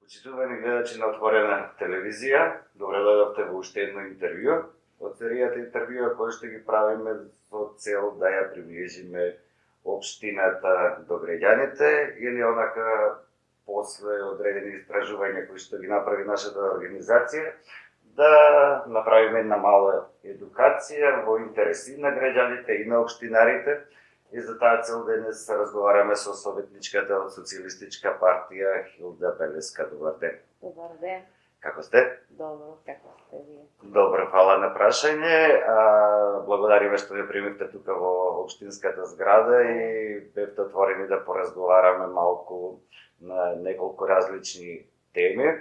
Почитувани гледачи на Отворена телевизија, добре дојдовте во уште едно интервју. Од серијата интервјуа кои што ги правиме со цел да ја приближиме општината до граѓаните или онака после одредени истражувања кои што ги направи нашата организација, да направиме една мала едукација во интерес и на граѓаните и на општинарите. И за таа цел денес разговараме со советничката од Социјалистичка партија Хилда Белеска. Добар ден. Добар ден. Како сте? Добро, како сте вие? Добро, фала на прашање. Благодариме што ја примивте тука во општинската зграда и бевте отворени да поразговараме малку на неколку различни теми.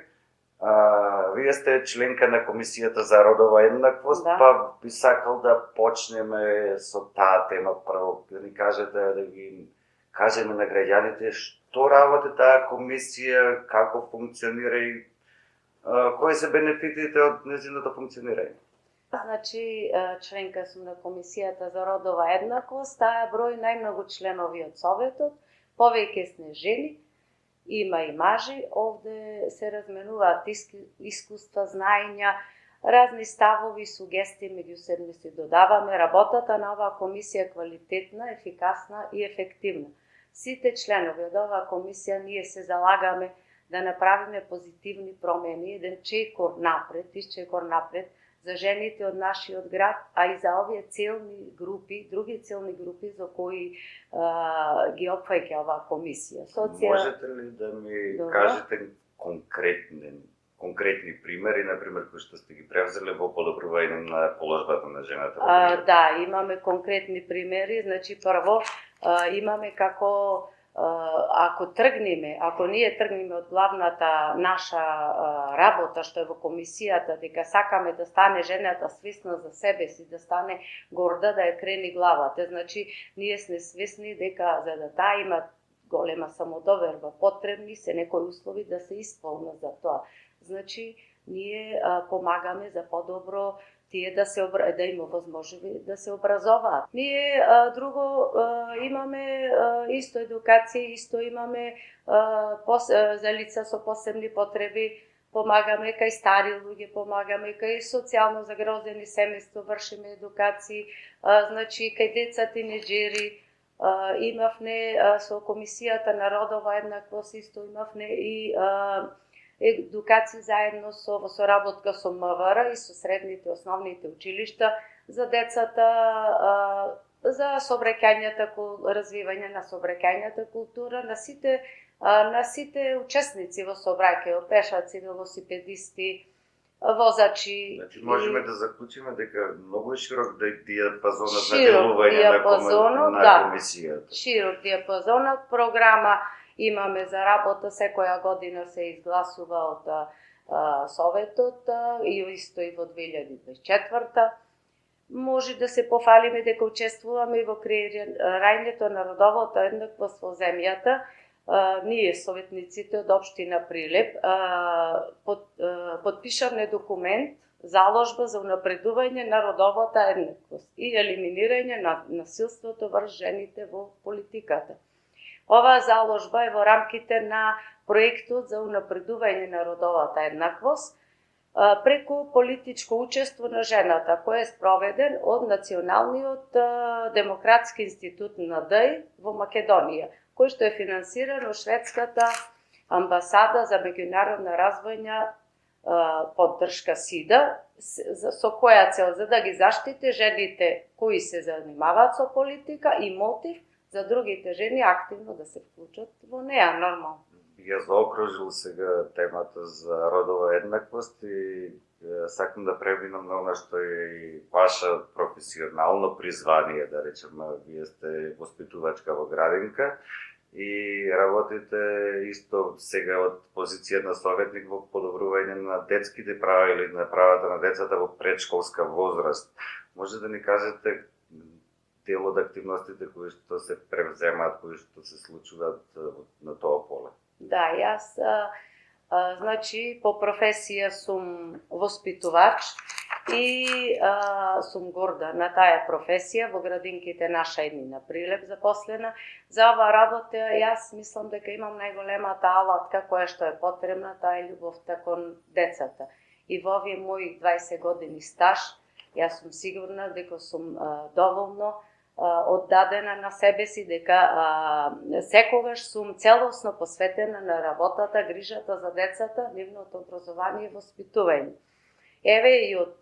Вие сте членка на Комисијата за родова еднаквост, Да. па би сакал да почнеме со таа тема прво, да ни кажете, да ги кажеме на граѓаните што работи таа комисија, како функционира и кои се бенефитите од нејзиното функционирање. Значи, членка сум на Комисијата за родова еднаквост, таа број најмногу членови од Советот, повеќе сме жени, има и мажи, овде се разменуваат искуства, знаења, разни ставови, сугестии, меѓусебно си додаваме. Работата на оваа комисија е квалитетна, ефикасна и ефективна. Сите членови од оваа комисија ние се залагаме да направиме позитивни промени, еден исчекор напред за жените од нашиот град, а и за овие целни групи, други целни групи за кои ги опфаќа оваа комисија. Можете ли да ми Добро. кажете конкретни примери, например, кои што сте ги превзеле во подобрување на положбата на жената? Да, имаме конкретни примери. Значи, прво, имаме како ако ние тргнеме од главната наша работа, што е во комисијата, дека сакаме да стане жената свесна за себе си, да стане горда, да ја крени главата. Значи, ние сме свесни дека за да таа има голема самодоверба, потребни се некои услови да се исполнат за тоа. Значи, ние помагаме за подобро тие да има возможност да се образуваат. Ние друго имаме исто едукација, исто имаме за лица со посебни потреби, помагаме кај стари луѓе, помагаме кај социјално загрозени семејства, вршиме едукации, значи кај деца тинеџери, имавме со Комисијата на родова еднаквост, исто имавме и едукација заедно со соработка со МВР и со средните основните училишта за децата, за развивање на сообраќајната култура, на сите учесници во сообраќај, пешаци, велосипедисти, возачи. Значи, можеме да заклучиме дека многу е широк диапазонот на Широк делување диапазонот, на да. комисијата. Широк диапазонот програма имаме за работа, секоја година се изгласува од Советот и исто и во 2024. Може да се пофалиме дека учествуваме и во креирањето на родовата еднаквост во земјата. Ние, советниците од општина Прилеп, подпишавме документ заложба за унапредување на родовата еднаквост и елиминирање на насилството врз жените во политиката. Оваа заложба е во рамките на проектот за унапредување на родовата еднаквост преку политичко учество на жената, кој е спроведен од Националниот демократски институт на ДАИ во Македонија, кој што е финансиран од шведската амбасада за меѓународна развојна поддршка СИДА, со која цел за да ги заштите жените кои се занимаваат со политика и мотив за другите жени активно да се вклучат во неа нормално. Ја заокружил сега темата за родова еднаквост и сакам да преминам на она што е и ваше професионално призвание, да речеме, вие сте воспитувачка во градинка и работите исто сега од позиција на советник во подобрување на детските права или на правата на децата во предшколска возраст. Може да ни кажете дел од активностите кои што се превземаат, кои што се случуваат на тоа поле? Да, јас значи по професија сум воспитувач и сум горда на таа професија во градинките наша еднина Прилеп запослена. За оваа работа јас мислам дека имам најголемата алатка која што е потребна, таа е љубовта кон децата. И во овие мои 20 години стаж, јас сум сигурна дека сум доволно оддадена на себе си, дека секогаш сум целосно посветена на работата, грижата за децата, нивното образование и воспитување. Еве и од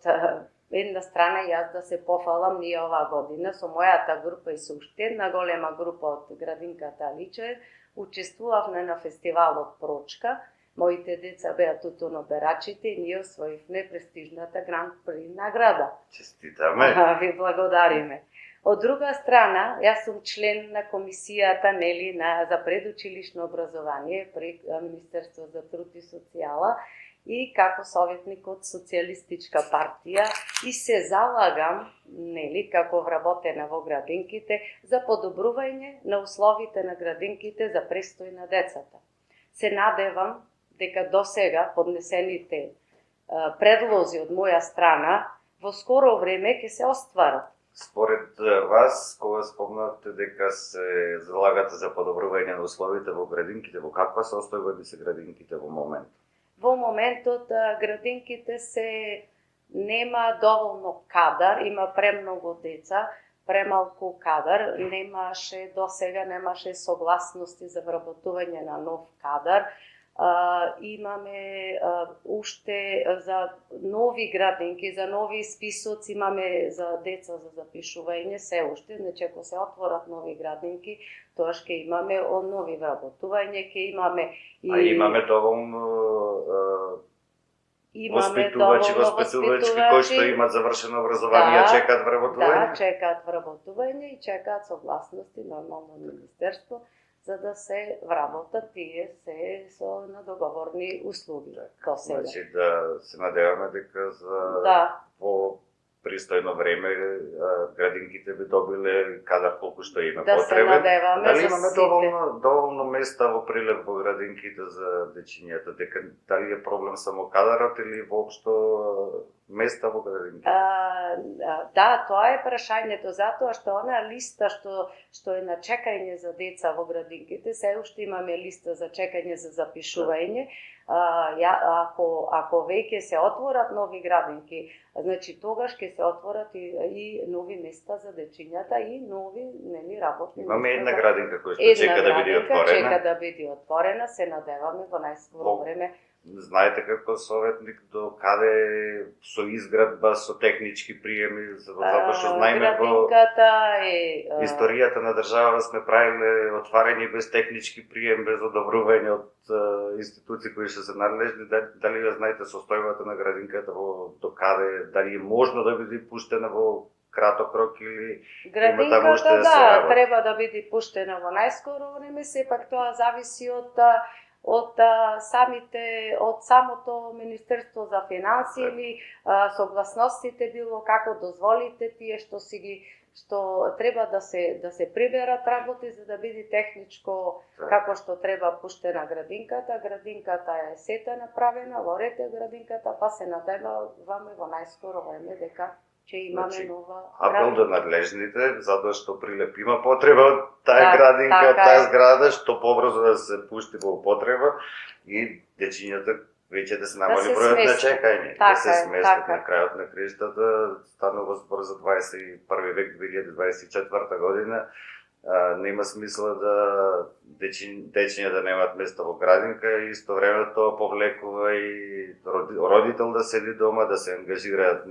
една страна јас да се пофалам ние оваа година со мојата група и со уште една голема група од градинката Аличе учествувавме на фестивалот Прочка. Моите деца беа тутуноберачите и ние освоивме престижната Гран При награда. Честитаме. Ви благодариме. Од друга страна, јас сум член на комисијата за предучилишно образование при Министерство за труд и социјала и како советник од Социјалистичка партија и се залагам, како вработена во градинките, за подобрување на условите на градинките за престој на децата. Се надевам дека досега поднесените предлози од моја страна во скоро време ќе се остварат. Според вас, кога спомнавте дека се залагате за подобрување на условите во градинките, во каква состојба би се градинките во момент? Во моментот градинките нема доволно кадар, има премногу деца, премалку кадар, немаше согласности за вработување на нов кадар. Имаме уште за нови градинки, за нови списоци, имаме за деца за запишување се уште, значи ако се отворат нови градинки, тоаш ќе имаме нови вработување, ќе имаме и... имаме доволно воспитувачки кои што имат завршено образование, чекаат вработување? Да, чекаат вработување и чекаат согласности нормално Министерство, за да се вработат тие се на договорни услуги. Значи да се надеваме дека во пристојно време градинките би добиле кадар колку што има потребен. Дали имаме доволно места во Прилеп во градинките за дечињата, дали е проблем само кадарот или воопшто места во градинките? Да, тоа е прашањето, затоа што она листа што е на чекање за деца во градинките, се уште имаме листа за чекање за запишување. Ако веќе се отворат нови градинки, значи тогаш ќе се отворат и нови места за дечињата и нови работни места. Имаме една градинка која што чека да биде отворена. Чека да биде отворена, се надеваме во најскоро време. Знаете како советник до каде со изградба, со технички приеми, затоа што знаеме во историјата на држава сме правиле отварање без технички прием, без одобрување од институции кои што се надлежни. Дали ја знаете состојбата на градинката до каде, дали е можно да биде пуштена во краток рок или има таму уште да се работи? Треба да биде пуштена во најскоро време, сепак тоа зависи од самото Министерство за финансии или согласностите, било како дозволите тие што треба да се приберат работи за да биде техничко како што треба пуштена градинката. Градинката е сета направена, во ред е градинката, па се надеваме во најскоро време дека ќе имаме нова градинка. Апел до надлежните, затоа што Прилеп има потреба од таа градинка, од таа зграда, што побрзо да се пушти во употреба и дечињата веќе да се намали бројот на чекање, да се сместат на крајот на криштата. Станува збор за 21 век, 2024 година. Нема смисла да дечињата немаат место во градинка и истовремено тоа повлекува и родител да седи дома, да се ангажираат,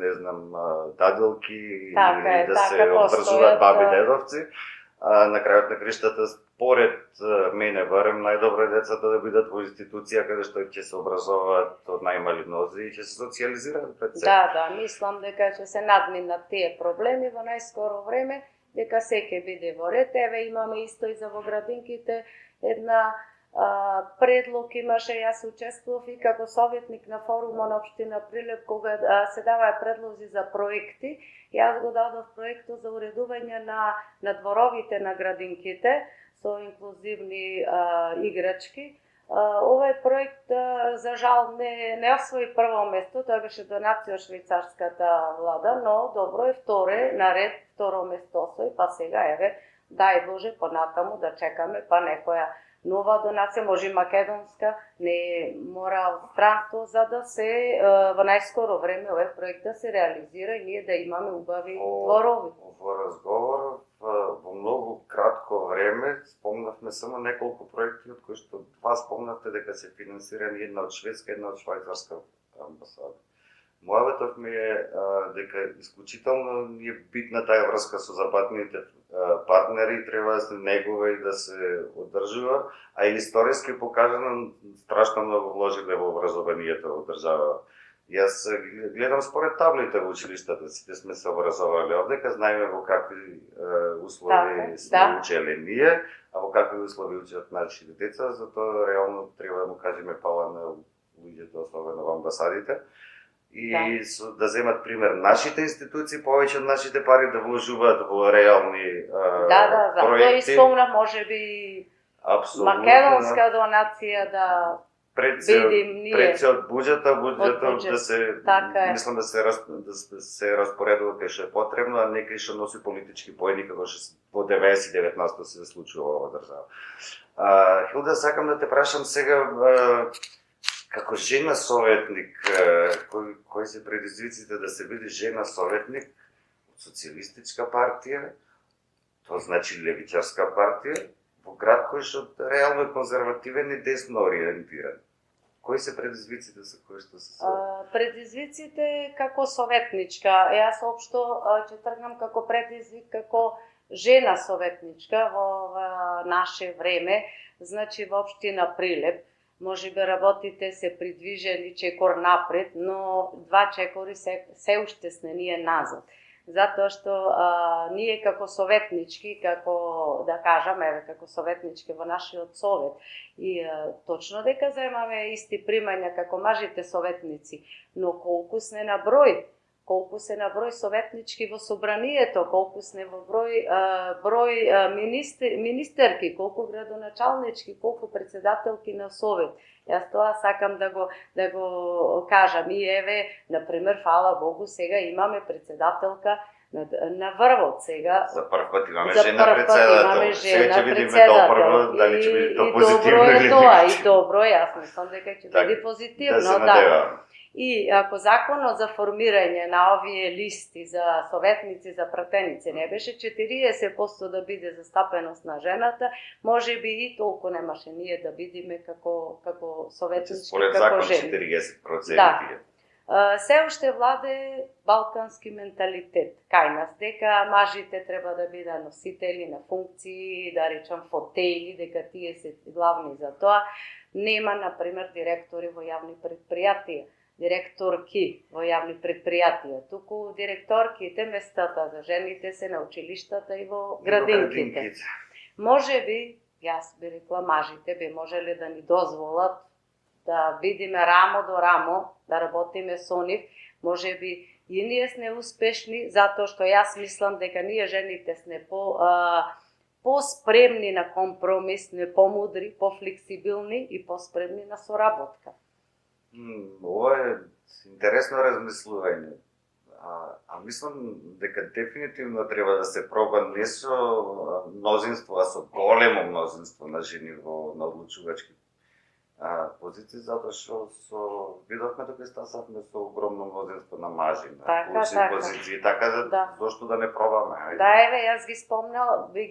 дадилки или да се образуваат баби дедовци. На крајот на криштата, според мене барем, најдобро е децата да бидат во институција каде што ќе се образуваат од најмали нози и ќе се социјализираат пред се. Да, мислам дека ќе се надминат тие проблеми во најскоро време, дека се ќе биде во ред. Еве имаме исто и за во градинките една предлог имаше, јас учествував и како советник на форумот на општина Прилеп, кога се даваа предлози за проекти. Јас го дадов проектот за уредување на дворовите на градинките со инклузивни играчки, Овој проект за жал не освои прво место, тоа беше донација од швајцарската влада, но добро е второ место освои, па сега еве дај Боже понатаму да чекаме па некоја нова донација, може и македонска, не мора од странство, за да се во најскоро време овој проект да се реализира и ние да имаме убави дворови. Во разговор во многу кратко време спомнавме само неколку проекти, од кои што два спомнавте дека се финансирани, една од шведска, една од швајцарска амбасада. Мојавето ми е дека исклучително ни е битна таа врска со западните партнери, треба да се негува и да се одржува, а историски покажано страшно многу вложиле во образованието во држава. Јас гледам според таблите во училиштата, сите сме се образовале овдека, знаеме во какви услови сме учеле ние, а во какви услови учат нашите деца, затоа реално треба да му кажеме пала на луѓето, особено во амбасадите. И да земат пример нашите институции, повеќе од нашите пари да вложуваат во реални проекти. Тоа исполна можеби македонска донација да пред се од буџетот да се мислам да се распоредува кај што е потребно, а не кај што носи политички поени како што во 90-19 се случува во оваа држава. Хилда, сакам да те прашам сега како жена советник, кои се предизвиците да се биде жена советник од социјалистичка партија, тоа значи левичарска партија, во град кој што реално е конзервативен и десно ориентиран. Кои се предизвиците за кои што се Предизвиците како советничка, јас општо ќе тргнам како предизвик како жена советничка во наше време, значи во општина Прилеп. Може би работите се придвижени чекор напред, но два чекори се уште сме ние назад. Затоа што ние како советнички, како да кажам, како советнички во нашиот совет, и точно дека заемаме исти примања како мажите советници, но колку сме на број, колку се на број советнички во собранието, колку сме во број министерки, колку градоначалнички, колку председателки на совет. Јас тоа сакам да го кажам. И еве, например, фала Богу, сега имаме председателка на Врвот сега. За прв пат имаме жена председател. Сега ќе видиме допрво дали ќе биде тоа позитивно или не. И добро, јас мислам дека ќе биде позитивно, да. И ако законот за формирање на овие листи за советници, за пратеници не беше 40% да биде застапеност на жената, може би и толку немаше ние да бидиме како советнички, според како закон жени. 40%. Да. Се уште владе балкански менталитет кај нас, дека мажите треба да бидат носители на функции, да речам фотеи, дека тие се главни за тоа. Нема, например, директори во јавни предпријатија, директорки во јавни предпријатија. Туку директорките, местата за жените се на училиштата и во градинките. Може би, јас би рекла, мажите би можеле да ни дозволат да видиме рамо до рамо, да работиме со нив. Може би и ние сме успешни, затоа што јас мислам дека ние жените сме по-спремни на компромис, не помудри, по-флексибилни и по-спремни на соработка. Ова е интересно размислување. Мислам дека дефинитивно треба да се проба не со мнозинство, а со големо мнозинство на жени на одлучувачки позиции, затоа што видовме дека стасавме со огромно мнозинство на мажи на клучни позиции, така зошто да не пробаме? Да, еве, јас ги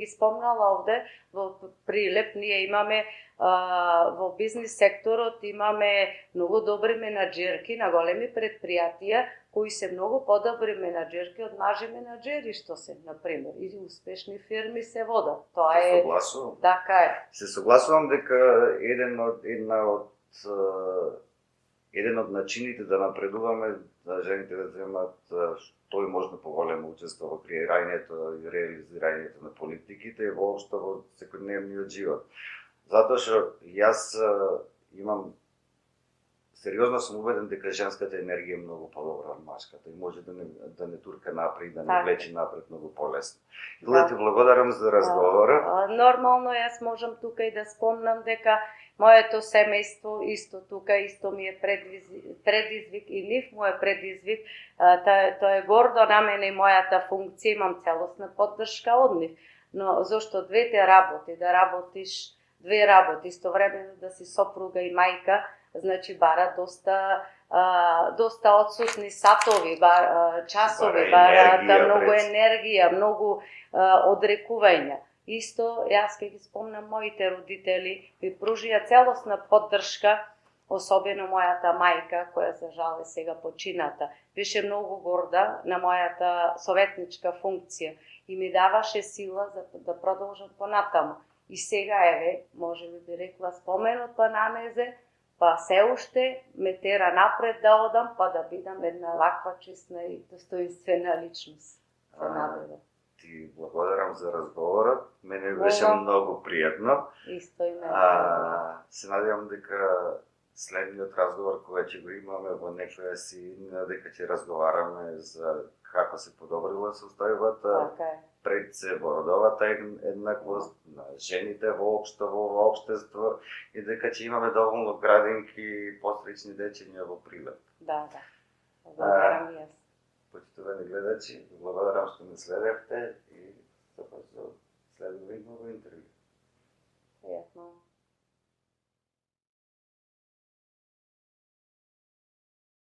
спомнала овде, во Прилеп ние имаме во бизнис секторот имаме многу добри менаџерки на големи предпријатија кои се многу подобри менаџерки од мажи менаџери што се, например, и успешни фирми се водат. Тоа е согласувам. Така е. Се согласувам дека еден од начините да напредуваме да жените да земат што е можно поголемо учество во креирањето и реализирањето на политиките и воопшто во секојдневниот живот. Затоа што јас имам сериозно сум убеден дека женската енергија е многу подобра од машката и може да не турка напред, да не влечи напред многу полесно. И да ти благодарам за разговорот. Нормално јас можам тука и да спомнам дека Моето семејство исто тука, исто ми е предизвик и нив му е предизвик. Тоа е гордо на мене и мојата функција, имам целосна поддршка од нив. Но зошто двете работи, да работиш две работи, истовремено да си сопруга и мајка, значи бара доста отсутни сатови, часови, бара многу енергија, многу одрекувања. Исто, јас ќе ги спомнам моите родители, ми пружија целосна поддршка, особено мојата мајка, која за жал е сега почината. Беше многу горда на мојата советничка функција и ми даваше сила за да продолжам понатаму. И сега еве, може би рекла споменот на незе, па се уште ме тера напред да одам, па да бидам една ваква честна и достоинствена личност. За напред. Ти благодарам за разговорот. Мене беше многу пријатно. Исто и мене. Се надевам дека следниот разговор кој ќе го имаме во некоја сидина, дека ќе разговараме за како се подобрила состојбата, пред се во родовата еднаквост на жените воопшто во општество и дека ќе имаме доволно градинки и посречни дечиња во прилеп. Да. Благодарам и јас. Почитувани гледачи, благодарам што ме следевте и следува и ново интервју. Пријатно.